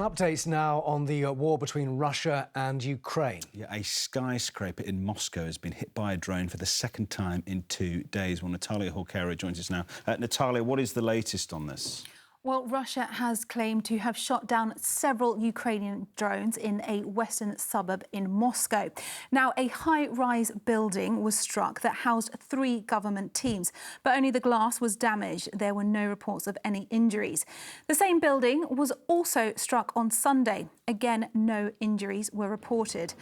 Updates now on the war between Russia and Ukraine. Yeah, a skyscraper in Moscow has been hit by a drone for the second time in 2 days. Well, Natalia Horkera joins us now. Natalia, what is the latest on this? Well, Russia has claimed to have shot down several Ukrainian drones in a western suburb in Moscow. Now, a high-rise building was struck that housed 3 government teams, but only the glass was damaged. There were no reports of any injuries. The same building was also struck on Sunday. Again, no injuries were reported.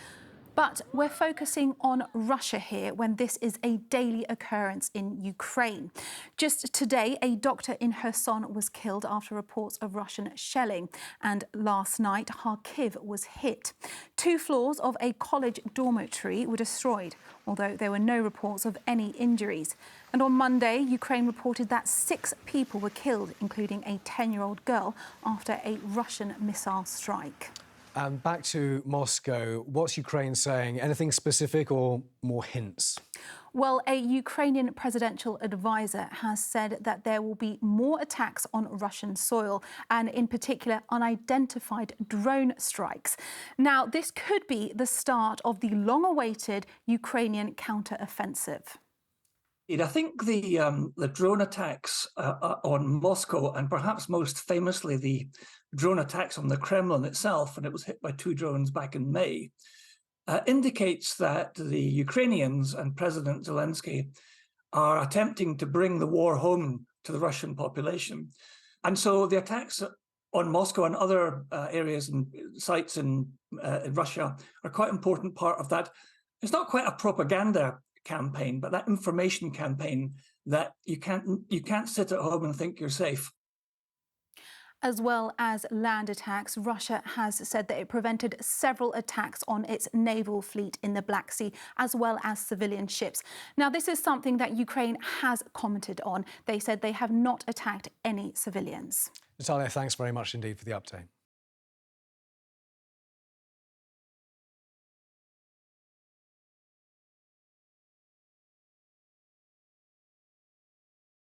But we're focusing on Russia here when this is a daily occurrence in Ukraine. Just today, a doctor in Kherson was killed after reports of Russian shelling. And last night, Kharkiv was hit. 2 floors of a college dormitory were destroyed, although there were no reports of any injuries. And on Monday, Ukraine reported that 6 people were killed, including a 10-year-old girl, after a Russian missile strike. And back to Moscow, what's Ukraine saying? Anything specific or more hints? Well, a Ukrainian presidential advisor has said that there will be more attacks on Russian soil and, in particular, unidentified drone strikes. Now, this could be the start of the long-awaited Ukrainian counter-offensive. I think the drone attacks on Moscow, and perhaps most famously the drone attacks on the Kremlin itself, and it was hit by 2 drones back in May, indicates that the Ukrainians and President Zelensky are attempting to bring the war home to the Russian population. And so the attacks on Moscow and other areas and sites in Russia are quite an important part of that. It's not quite a propaganda campaign, but that information campaign that you can't sit at home and think you're safe. As well as land attacks, Russia has said that it prevented several attacks on its naval fleet in the Black Sea, as well as civilian ships. Now, this is something that Ukraine has commented on. They said they have not attacked any civilians. Natalia, thanks very much indeed for the update.